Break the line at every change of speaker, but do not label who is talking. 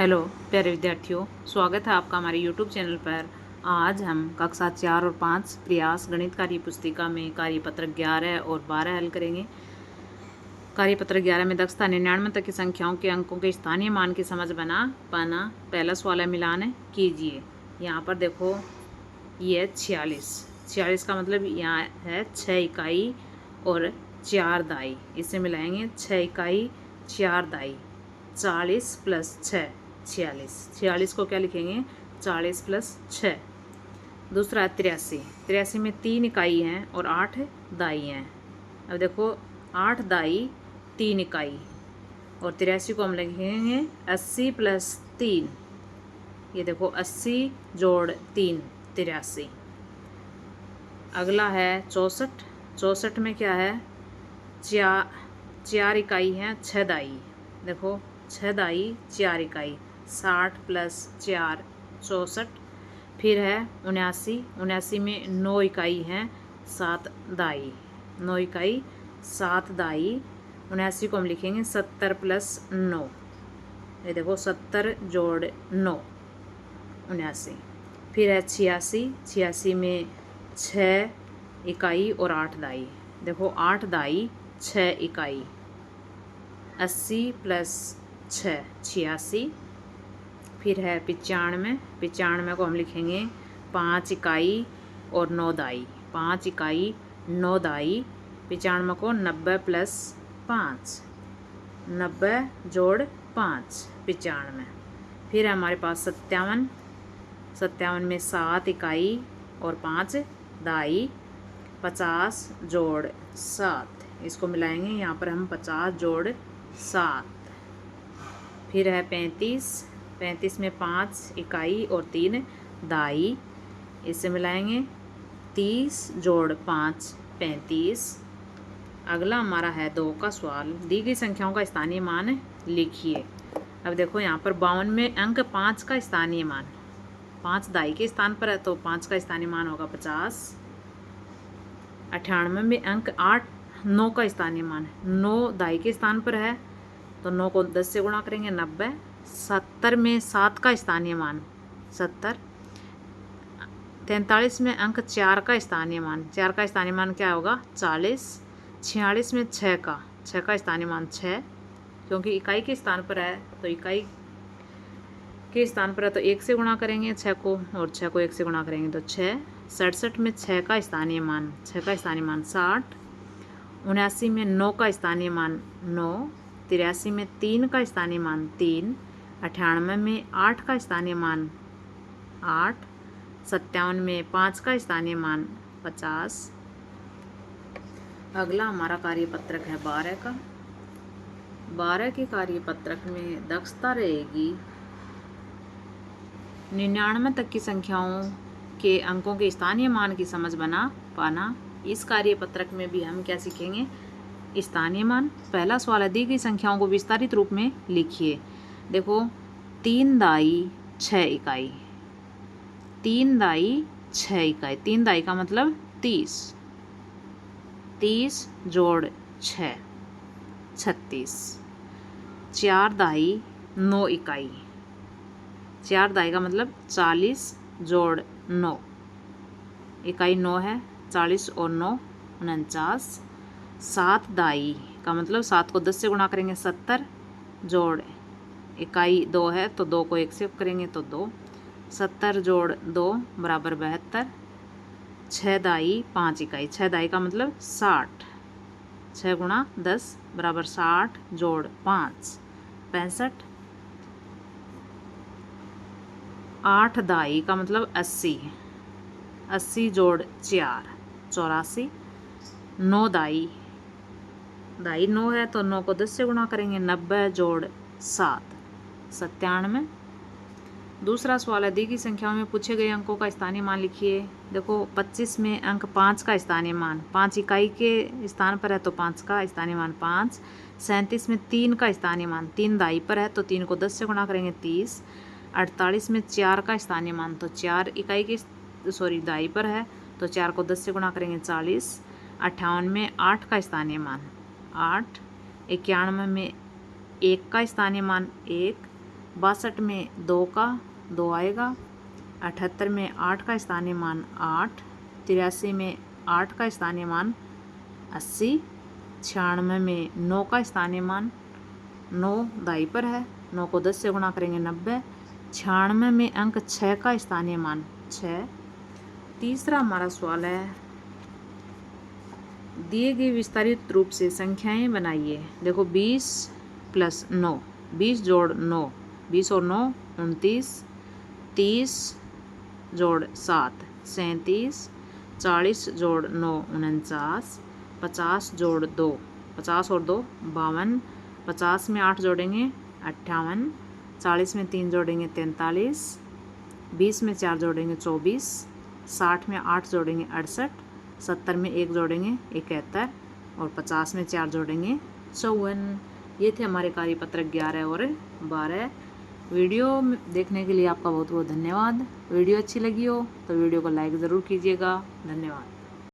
Hello प्यारे विद्यार्थियों, स्वागत है आपका हमारे YouTube चैनल पर। आज हम कक्षा 4 और 5 प्रयास गणित कार्य पुस्तिका में कार्यपत्र 11 और 12 हल करेंगे। कार्यपत्र 11 में दक्षता 99 तक की संख्याओं के अंकों के स्थानीय मान की समझ बना पाना। पहला सवाल है मिलान कीजिए। यहाँ पर देखो, ये 46 का मतलब यहाँ है 6 इकाई और 4 दाई। इसे मिलाएंगे 6 इकाई 4 दाई, 40 प्लस 6 46 को क्या लिखेंगे 40 प्लस 6। दूसरा 83 में 3 इकाई हैं और 8 दाई हैं। अब देखो 8 दाई 3 इकाई और 83 को हम लिखेंगे 80 प्लस 3। ये देखो 80 जोड़ 3 83। अगला है 64 में क्या है 4 इकाई हैं 6 दाई। देखो 6 दाई 4 इकाई 60 प्लस 4 64। फिर है 79 में 9 इकाई हैं 7 दाई। 9 इकाई 7 दाई। 79 को हम लिखेंगे 70 प्लस 9। ये देखो 70 जोड़ 9 79। फिर है 86 में 6 इकाई और 8 दाई। देखो 8 दाई 6 इकाई 80 प्लस 6 86। फिर है 95 को हम लिखेंगे 5 इकाई और 9 दाई। 5 इकाई 9 दाई। 95 को 90 प्लस 5 90 जोड़ 5 95। फिर है हमारे पास 57 में 7 इकाई और 5 दाई। 50 जोड़ 7, इसको मिलाएंगे यहाँ पर हम 50 जोड़ 7। फिर है 35 में 5 इकाई और 3 दाई। इसे मिलाएंगे 30 जोड़ 5 35। अगला हमारा है 2 का सवाल, दी गई संख्याओं का स्थानीय मान लिखिए। अब देखो यहाँ पर 52 में अंक 5 का स्थानीय मान, 5 दाई के स्थान पर है तो 5 का स्थानीय मान होगा 50। 98 में अंक 9 का स्थानीय मान है, 9 दाई के स्थान पर है तो 9 को 10 से गुणा करेंगे 90। 70 में 7 का स्थानीय मान 70। 43 में अंक 4 का स्थानीय मान, 4 का स्थानीय मान क्या होगा 40। 46 में 6 का स्थानीय मान 6, क्योंकि इकाई के स्थान पर है तो इकाई के स्थान पर है तो 1 से गुणा करेंगे 6 को और 6 को 1 से गुणा करेंगे तो 6। 67 में 6 का स्थानीय मान 60। 79 में 9 का स्थानीय मान 9। 83 में 3 का स्थानीय मान 3। 98 में 8 का स्थानीय मान 8। 57 में 5 का स्थानीय मान 50। अगला हमारा कार्यपत्रक है 12 का। 12 के कार्यपत्रक में दक्षता रहेगी 99 तक की संख्याओं के अंकों के स्थानीय मान की समझ बना पाना। इस कार्यपत्रक में भी हम क्या सीखेंगे स्थानीय मान। पहला सवाल है दी गई संख्याओं को विस्तारित रूप में लिखिए। देखो 3 दाई 6 इकाई, 3 दाई 6 इकाई, 3 दाई का मतलब 30 जोड़ 6 36। 4 दाई 9 इकाई, 4 दाई का मतलब 40 जोड़ 9, इकाई 9 है 40 और 9 49। 7 दाई का मतलब 7 को 10 से गुणा करेंगे 70 जोड़ इकाई 2 है तो 2 को 1 से करेंगे तो 2। 70 जोड़ 2 बराबर 72। 6 दाई 5 इकाई, 6 दाई का मतलब 60, 6 गुणा 10 बराबर 60 जोड़ 5 65। 8 दाई का मतलब 80 जोड़ 4 84। 9 दाई 9 है तो 9 को 10 से गुणा करेंगे 90 जोड़ 7 97। दूसरा सवाल है दी गई संख्याओं में पूछे गए अंकों का स्थानीय मान लिखिए। देखो 25 में अंक 5 का स्थानीय मान, 5 इकाई के स्थान पर है तो 5 का स्थानीय मान 5। 37 में 3 का स्थानीय मान, 3 दाई पर है तो 3 को 10 से गुणा करेंगे 30। 48 में 4 का स्थानीय मान तो 4 इकाई के दाई पर है तो 4 को 10 से गुणा करेंगे 40। 58 में 8 का स्थानीय मान 8। 91 में 1 का स्थानीय मान 1। 62 में 2 का 2 आएगा। 78 में 8 का स्थानीय मान 8। 83 में 8 का स्थानीय मान 80। 96 में 9 का स्थानीय मान 9 दाई पर है, 9 को 10 से गुणा करेंगे 90। 96 में अंक 6 का स्थानीय मान 6। तीसरा हमारा सवाल है, दिए गए विस्तारित रूप से संख्याएं बनाइए। देखो 20 प्लस 9, 20 जोड़ 9, 20 और 9 29। 30 जोड़ 7 37। 40 जोड़ 9 49। 50 जोड़ 2, 50 और 2 52। 50 में 8 जोड़ेंगे 58। 40 में 3 जोड़ेंगे 43। 20 में 4 जोड़ेंगे 24। 60 में 8 जोड़ेंगे 68। 70 में 1 जोड़ेंगे 71 और 50 में 4 जोड़ेंगे 54। ये थे हमारे कार्यपत्र 11 और 12। वीडियो देखने के लिए आपका बहुत बहुत धन्यवाद। वीडियो अच्छी लगी हो तो वीडियो को लाइक ज़रूर कीजिएगा। धन्यवाद।